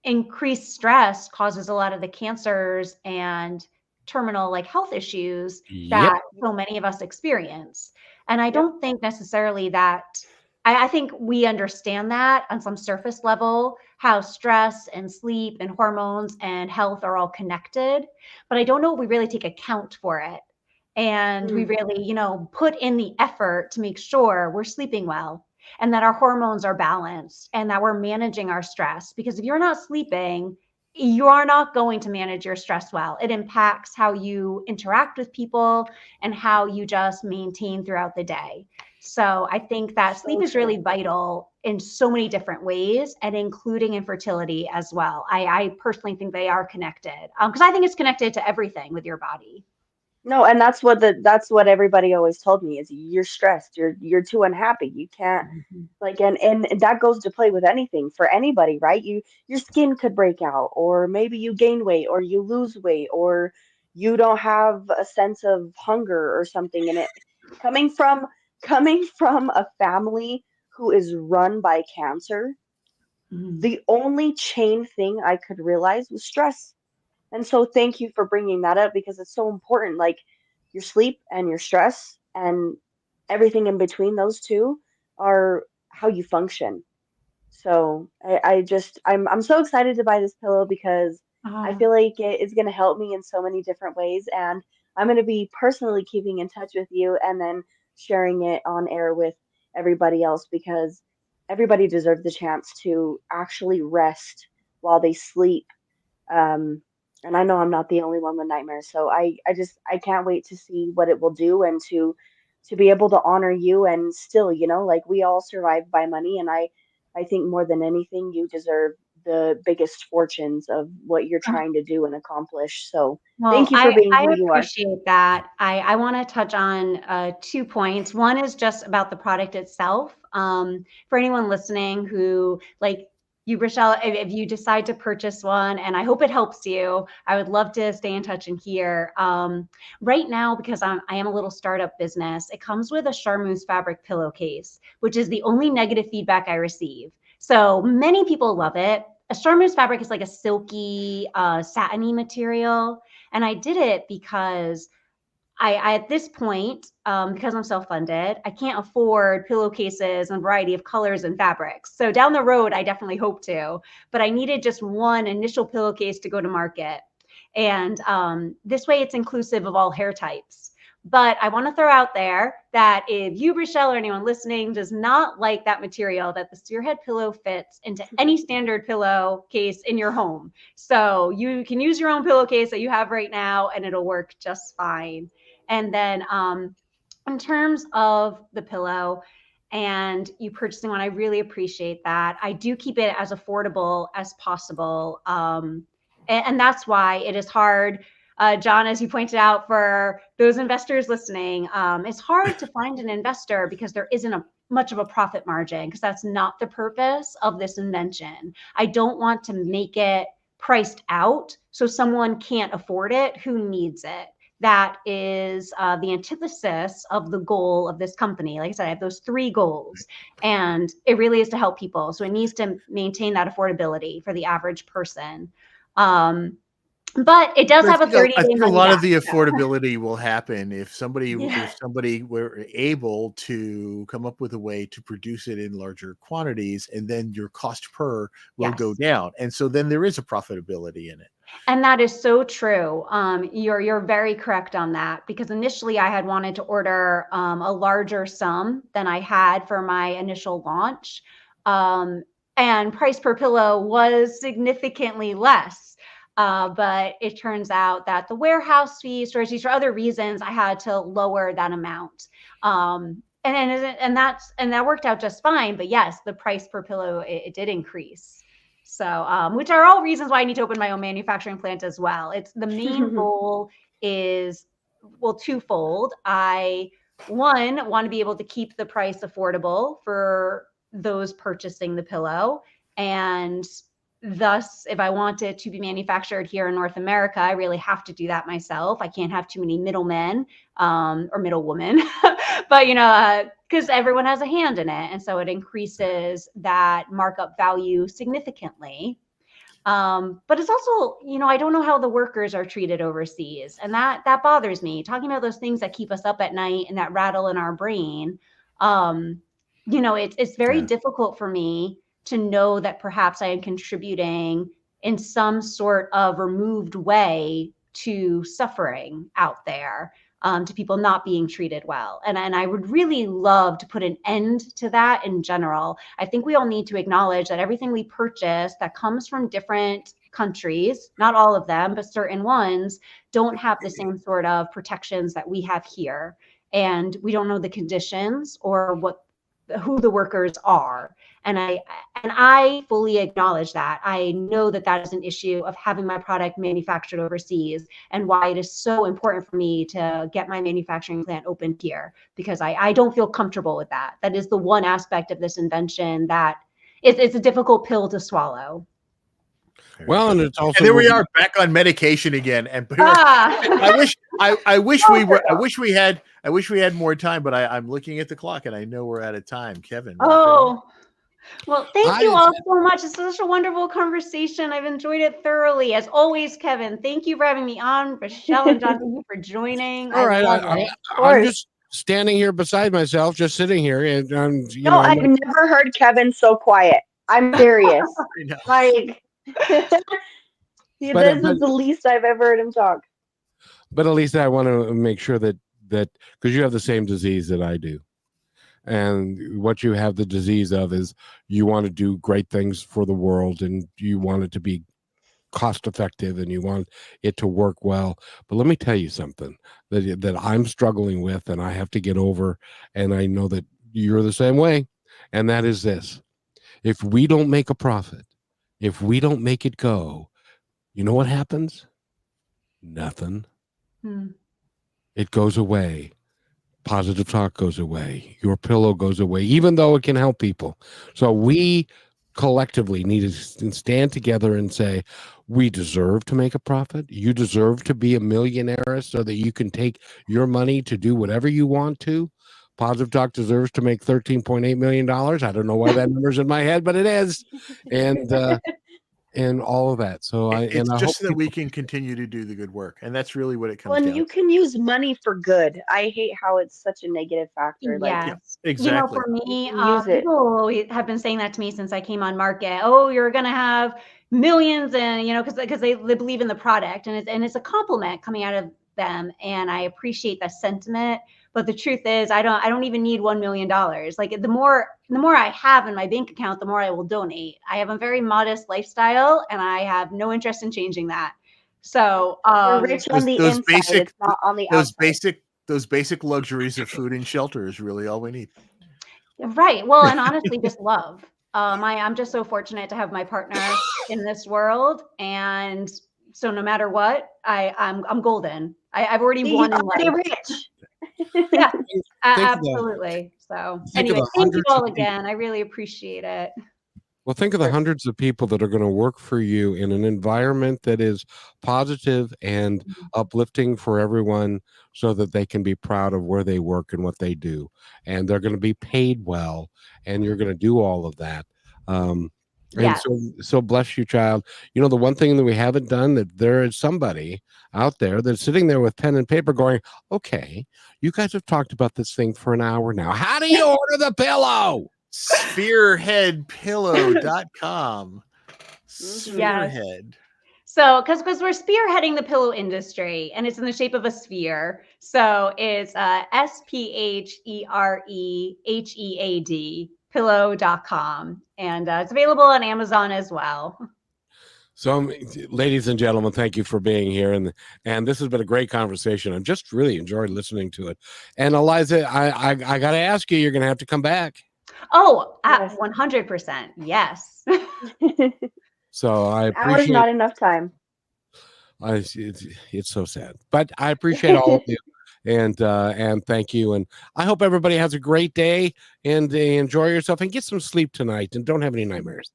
increased stress causes a lot of the cancers and terminal like health issues Yep. that so many of us experience. And I Yep. don't think necessarily that I think we understand that on some surface level, how stress and sleep and hormones and health are all connected, but I don't know if we really take account for it. And we really, put in the effort to make sure we're sleeping well and that our hormones are balanced and that we're managing our stress. Because if you're not sleeping, you are not going to manage your stress well. It impacts how you interact with people and how you just maintain throughout the day. So I think that sleep is really vital in so many different ways, and including infertility as well. I personally think they are connected because I think it's connected to everything with your body. No, and that's what everybody always told me is you're stressed, you're too unhappy. You can't like and that goes to play with anything for anybody, right? Your skin could break out, or maybe you gain weight or you lose weight, or you don't have a sense of hunger or something. And it coming from coming from a family who is run by cancer, the only chain thing I could realize was stress. And so thank you for bringing that up because it's so important. Like your sleep and your stress and everything in between those two are how you function. So I'm so excited to buy this pillow because I Oh, feel like it is going to help me in so many different ways. And I'm going to be personally keeping in touch with you and then sharing it on air with everybody else because everybody deserves the chance to actually rest while they sleep. um, and I know I'm not the only one with nightmares, so I can't wait to see what it will do and to be able to honor you and still, like we all survive by money, and I think more than anything, you deserve the biggest fortunes of what you're trying to do and accomplish. So well, thank you for being I who you are. appreciate that. I want to touch on 2 points. One is just about the product itself. For anyone listening who like you, Rochelle, if you decide to purchase one, and I hope it helps you, I would love to stay in touch and hear. Right now, because I am a little startup business, it comes with a charmeuse fabric pillowcase, which is the only negative feedback I receive. So many people love it. A charmeuse fabric is like a silky, satiny material. And I did it because I at this point, because I'm self-funded, I can't afford pillowcases and a variety of colors and fabrics. So down the road, I definitely hope to, but I needed just one initial pillowcase to go to market. And this way it's inclusive of all hair types. But I want to throw out there that if you, Rochelle, or anyone listening does not like that material, that the Spherehead pillow fits into any standard pillowcase in your home. So you can use your own pillowcase that you have right now and it'll work just fine. And then in terms of the pillow and you purchasing one, I really appreciate that. I do keep it as affordable as possible. And that's why it is hard, John, as you pointed out, for those investors listening, it's hard to find an investor because there isn't much of a profit margin because that's not the purpose of this invention. I don't want to make it priced out so someone can't afford it who needs it. That is the antithesis of the goal of this company. Like I said, I have those 3 goals, and it really is to help people. So it needs to maintain that affordability for the average person. But it does have a 30-day I think a money lot back. of the affordability will happen if Yeah. somebody were able to come up with a way to produce it in larger quantities, and then your cost per will go Yes. down, and so then there is a profitability in it. And that is so true. You're very correct on that because initially I had wanted to order a larger sum than I had for my initial launch, and price per pillow was significantly less. But it turns out that the warehouse fees, storage fees, for other reasons, I had to lower that amount. And that worked out just fine. But yes, the price per pillow it did increase. So, which are all reasons why I need to open my own manufacturing plant as well. It's the main goal is, well, twofold. I, one, want to be able to keep the price affordable for those purchasing the pillow. And thus, if I want it to be manufactured here in North America, I really have to do that myself. I can't have too many middlemen or middlewomen, but because everyone has a hand in it. And so it increases that markup value significantly. But it's also, I don't know how the workers are treated overseas. And that bothers me. Talking about those things that keep us up at night and that rattle in our brain. It's very difficult for me to know that perhaps I am contributing in some sort of removed way to suffering out there, to people not being treated well. And I would really love to put an end to that in general. I think we all need to acknowledge that everything we purchase that comes from different countries, not all of them, but certain ones, don't have the same sort of protections that we have here. And we don't know the conditions or who the workers are. And I fully acknowledge that. I know that that is an issue of having my product manufactured overseas, and why it is so important for me to get my manufacturing plant open here, because I don't feel comfortable with that. That is the one aspect of this invention that it's a difficult pill to swallow. Well, and it's also, and there we are back on medication again. And I wish we had more time, but I'm looking at the clock and I know we're out of time. Kevin. Oh, well, thank you all so much. It's such a wonderful conversation. I've enjoyed it thoroughly. As always, Kevin, thank you for having me on. Rochelle and John, thank you for joining. All right. I'm just standing here beside myself, just sitting here. And I've never heard Kevin so quiet. I'm serious. Like, this is the least I've ever heard him talk. But at least I want to make sure that because you have the same disease that I do. And what you have the disease of is you want to do great things for the world, and you want it to be cost effective, and you want it to work well. But let me tell you something that I'm struggling with, and I have to get over, and I know that you're the same way. And that is this: if we don't make a profit, if we don't make it go, you know what happens? Nothing. It goes away. Positive talk goes away. Your pillow goes away, even though it can help people. So we collectively need to stand together and say, we deserve to make a profit. You deserve to be a millionaire so that you can take your money to do whatever you want to. Positive Talk deserves to make $13.8 million. I don't know why that number's in my head, but it is. And all of that. So it's just so that we can continue to do the good work. And that's really what it comes down to. Well, and you can use money for good. I hate how it's such a negative factor. Yes. Like, exactly. For me, people have been saying that to me since I came on market. Oh, you're going to have millions, and, because they believe in the product, and it's a compliment coming out of them. And I appreciate that sentiment. But the truth is, I don't even need $1 million. Like, the more I have in my bank account, the more I will donate. I have a very modest lifestyle, and I have no interest in changing that. So you're rich on the inside, it's not on the outside. Those basic luxuries of food and shelter is really all we need. Right. Well, and honestly, just love. I'm just so fortunate to have my partner in this world, and so no matter what, I'm golden. I've already won in life. Rich. Yeah, absolutely. So anyway, thank you all again. I really appreciate it. Well, think of the hundreds of people that are going to work for you in an environment that is positive and uplifting for everyone, so that they can be proud of where they work and what they do. And they're going to be paid well, and you're going to do all of that. And so bless you, child. The one thing that we haven't done, that there is somebody out there that's sitting there with pen and paper going, okay, you guys have talked about this thing for an hour now. How do you order the pillow? Sphereheadpillow.com. Spherehead. So, because we're spearheading the pillow industry, and it's in the shape of a sphere. So it's SPHEREHEAD pillow.com, and it's available on Amazon as well. So, ladies and gentlemen, thank you for being here, and this has been a great conversation. I've just really enjoyed listening to it. And Alizah, I got to ask you, you're going to have to come back. Oh, 100%. Yes. So I Hour's appreciate. not enough time. It's so sad, but I appreciate all of you, and thank you, and I hope everybody has a great day and enjoy yourself and get some sleep tonight and don't have any nightmares.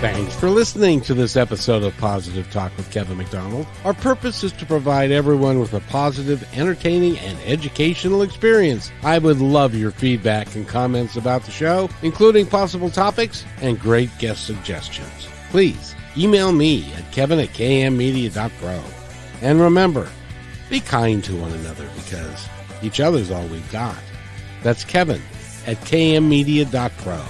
Thanks for listening to this episode of Positive Talk with Kevin McDonald. Our purpose is to provide everyone with a positive, entertaining, and educational experience. I would love your feedback and comments about the show, including possible topics and great guest suggestions. Please email me at kevin@kmmedia.pro. And remember, be kind to one another because each other's all we've got. That's Kevin@kmmedia.pro.